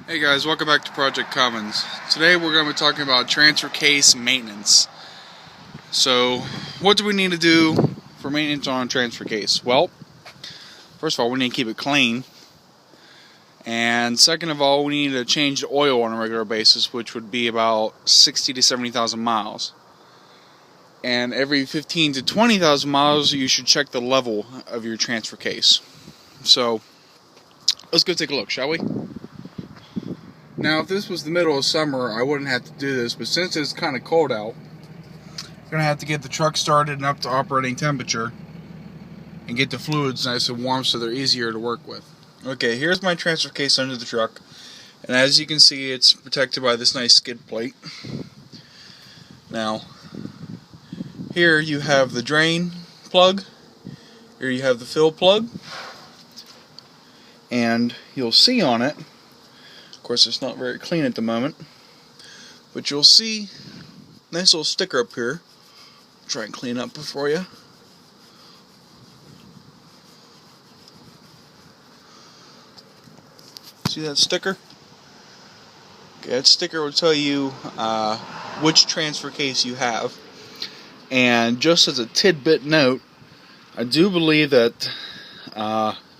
Hey guys, welcome back to Project Cummins. Today we're going to be talking about transfer case maintenance. So, what do we need to do for maintenance on a transfer case? Well, first of all, we need to keep it clean. And second of all, we need to change the oil on a regular basis, which would be about 60 to 70,000 miles. And every 15 to 20,000 miles, you should check the level of your transfer case. So, let's go take a look, shall we? Now, if this was the middle of summer, I wouldn't have to do this, but since it's kind of cold out, I'm going to have to get the truck started and up to operating temperature and get the fluids nice and warm so they're easier to work with. Okay, here's my transfer case under the truck, and as you can see, it's protected by this nice skid plate. Now, here you have the drain plug, here you have the fill plug, and you'll see on it, of course it's not very clean at the moment, but you'll see a nice little sticker up here. I'll try and clean up for you. See that sticker? Okay, that sticker will tell you which transfer case you have. And just as a tidbit note, I do believe that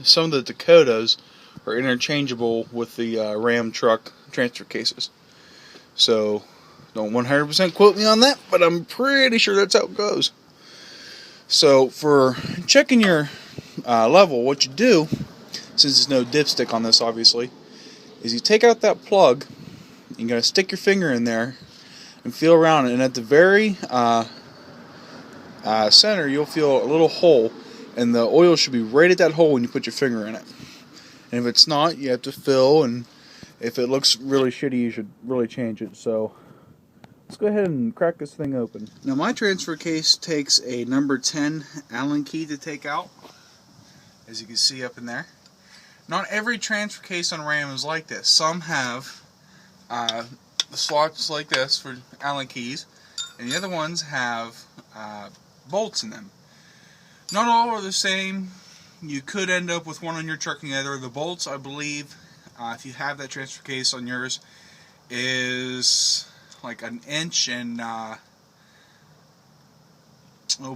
some of the Dakotas are interchangeable with the Ram truck transfer cases. So, don't 100% quote me on that, but I'm pretty sure that's how it goes. So, for checking your level, what you do, since there's no dipstick on this obviously, is you take out that plug, you're going to stick your finger in there and feel around it, and at the very center you'll feel a little hole, and the oil should be right at that hole when you put your finger in it. And if it's not, you have to fill, and if it looks really shitty, you should really change it. So, let's go ahead and crack this thing open. Now, my transfer case takes a number 10 Allen key to take out, as you can see up in there. Not every transfer case on Ram is like this. Some have the slots like this for Allen keys, and the other ones have bolts in them. Not all are the same. You could end up with one on your truck and the other. The bolts, I believe, if you have that transfer case on yours, is like an inch and oh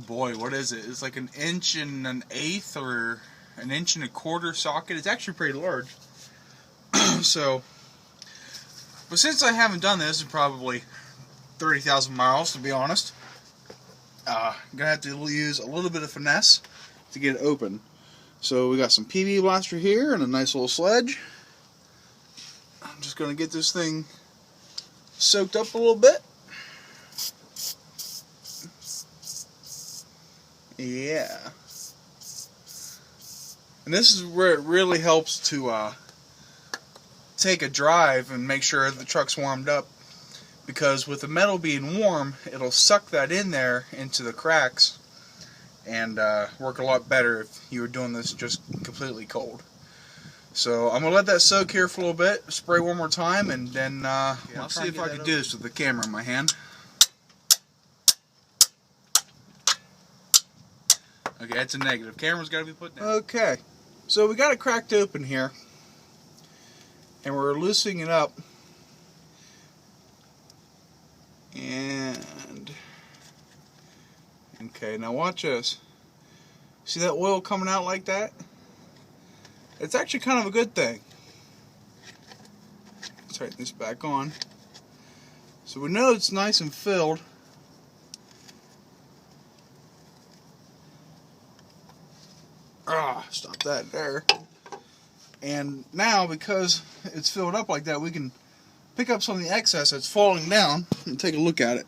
boy, what is it? It's like an inch and an eighth or an inch and a quarter socket. It's actually pretty large. So, but since I haven't done this in probably 30,000 miles, to be honest, I'm gonna have to use a little bit of finesse to get it open. So we got some PV blaster here and a nice little sledge. I'm just going to get this thing soaked up a little bit. Yeah. And this is where it really helps to take a drive and make sure the truck's warmed up. Because with the metal being warm, it'll suck that in there into the cracks and work a lot better if you were doing this just completely cold. So I'm going to let that soak here for a little bit, spray one more time, and then I'll see if I can do this with the camera in my hand. Okay, that's a negative. Camera's got to be put down. Okay, so we got it cracked open here, and we're loosening it up. And okay, now watch this. See that oil coming out like that? It's actually kind of a good thing. Let's tighten this back on. So we know it's nice and filled. Stop that there. And now, because it's filled up like that, we can pick up some of the excess that's falling down and take a look at it.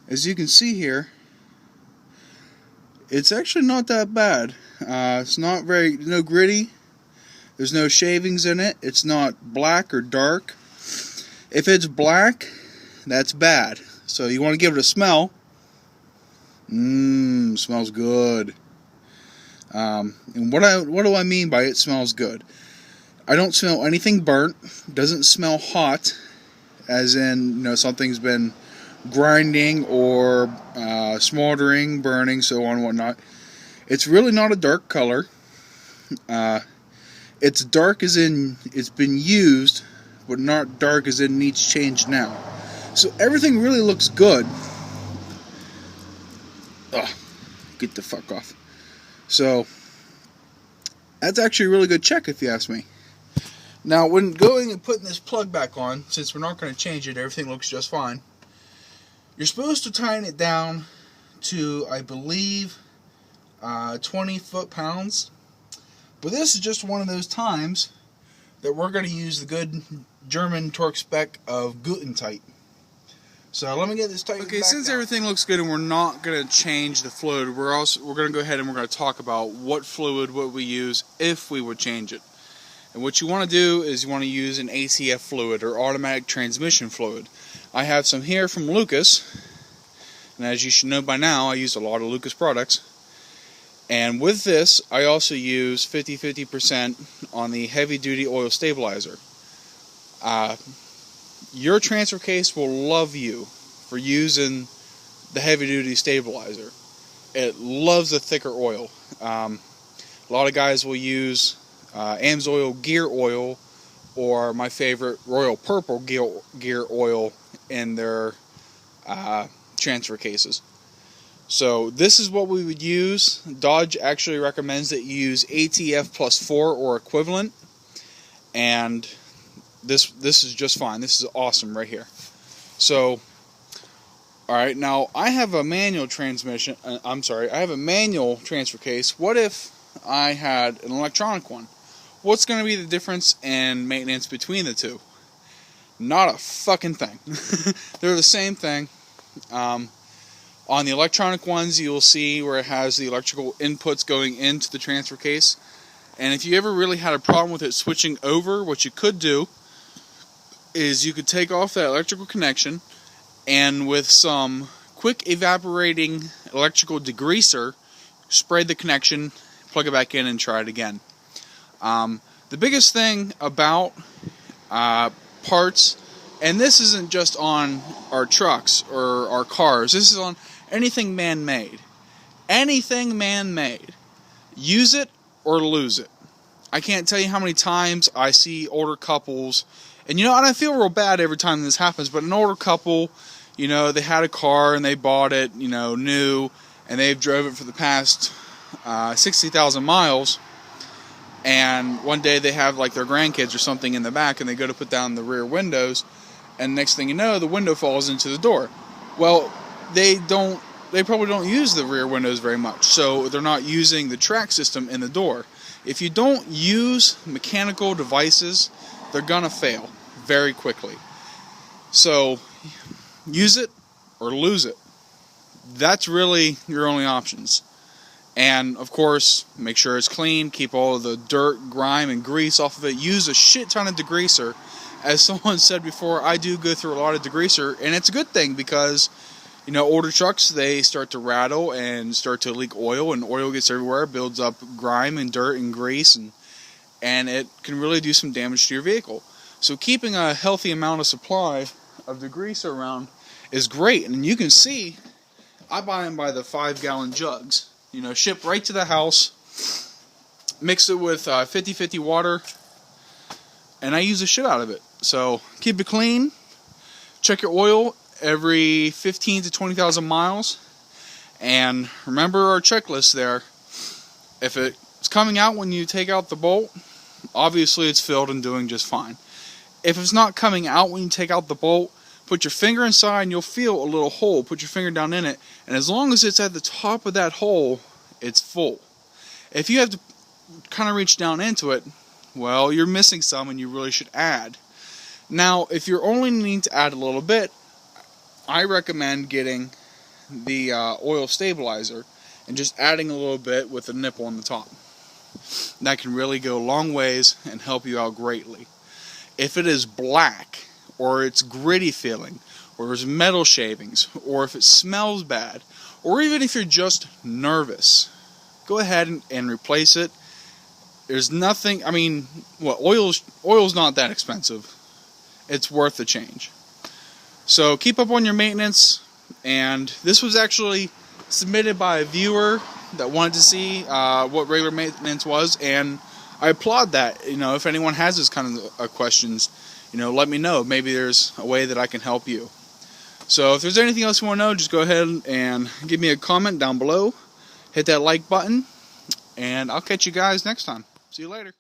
As you can see here, it's actually not that bad. It's not no gritty. There's no shavings in it. It's not black or dark. If it's black, that's bad. So you want to give it a smell. Smells good. And what do I mean by it smells good? I don't smell anything burnt. Doesn't smell hot, as in something's been grinding or smoldering, burning, so on and whatnot. It's really not a dark color. It's dark as in it's been used but not dark as it needs change now. So everything really looks good. Ugh, get the fuck off. So that's actually a really good check if you ask me. Now when going and putting this plug back on, since we're not going to change it, everything looks just fine. You're supposed to tighten it down to, I believe, 20 foot-pounds. But this is just one of those times that we're going to use the good German torque spec of Gutentight. So let me get this tightened back since down. everything looks good and we're not going to change the fluid, we're going to go ahead and we're going to talk about what fluid would we use if we would change it. And what you want to do is you want to use an ATF fluid, or automatic transmission fluid. I have some here from Lucas, and as you should know by now, I use a lot of Lucas products. And with this, I also use 50-50% on the heavy duty oil stabilizer. Your transfer case will love you for using the heavy duty stabilizer. It loves a thicker oil. A lot of guys will use AMSOIL gear oil, or my favorite, Royal Purple gear oil in their transfer cases. So this is what we would use. Dodge actually recommends that you use ATF +4 or equivalent, and this is just fine. This is awesome right here. So, all right, now I have a manual transmission. I have a manual transfer case. What if I had an electronic one? What's going to be the difference in maintenance between the two? Not a fucking thing. They're the same thing. On the electronic ones, you'll see where it has the electrical inputs going into the transfer case. And if you ever really had a problem with it switching over, what you could do is you could take off that electrical connection, and with some quick evaporating electrical degreaser, spray the connection, plug it back in, and try it again. The biggest thing about parts, and this isn't just on our trucks or our cars, this is on anything man-made. Anything man-made. Use it or lose it. I can't tell you how many times I see older couples, and and I feel real bad every time this happens, but an older couple, they had a car and they bought it, new, and they've drove it for the past 60,000 miles, and one day they have like their grandkids or something in the back, and they go to put down the rear windows, and next thing you know, the window falls into the door. Well, they probably don't use the rear windows very much, so they're not using the track system in the door. If you don't use mechanical devices, they're gonna fail very quickly. So use it or lose it. That's really your only options. And of course, make sure it's clean, keep all of the dirt, grime, and grease off of it. Use a shit ton of degreaser. As someone said before, I do go through a lot of degreaser, and it's a good thing because older trucks, they start to rattle and start to leak oil, and oil gets everywhere, builds up grime and dirt and grease, and it can really do some damage to your vehicle. So keeping a healthy amount of supply of degreaser around is great. And you can see, I buy them by the 5-gallon jugs. Ship right to the house, mix it with 50-50 water, and I use the shit out of it. So keep it clean, check your oil every 15 to 20,000 miles, and remember our checklist there. If it's coming out when you take out the bolt, obviously it's filled and doing just fine. If it's not coming out when you take out the bolt, put your finger inside and you'll feel a little hole. Put your finger down in it, and as long as it's at the top of that hole, it's full. If you have to kind of reach down into it, well, you're missing some and you really should add. Now, if you're only needing to add a little bit, I recommend getting the oil stabilizer and just adding a little bit with a nipple on the top. That can really go a long ways and help you out greatly. If it is black, or it's gritty feeling, or there's metal shavings, or if it smells bad, or even if you're just nervous, go ahead and replace it. There's nothing, oil's not that expensive. It's worth the change. So keep up on your maintenance, and this was actually submitted by a viewer that wanted to see what regular maintenance was, and I applaud that. If anyone has this kind of questions, let me know. Maybe there's a way that I can help you. So if there's anything else you want to know, just go ahead and give me a comment down below. Hit that like button, and I'll catch you guys next time. See you later.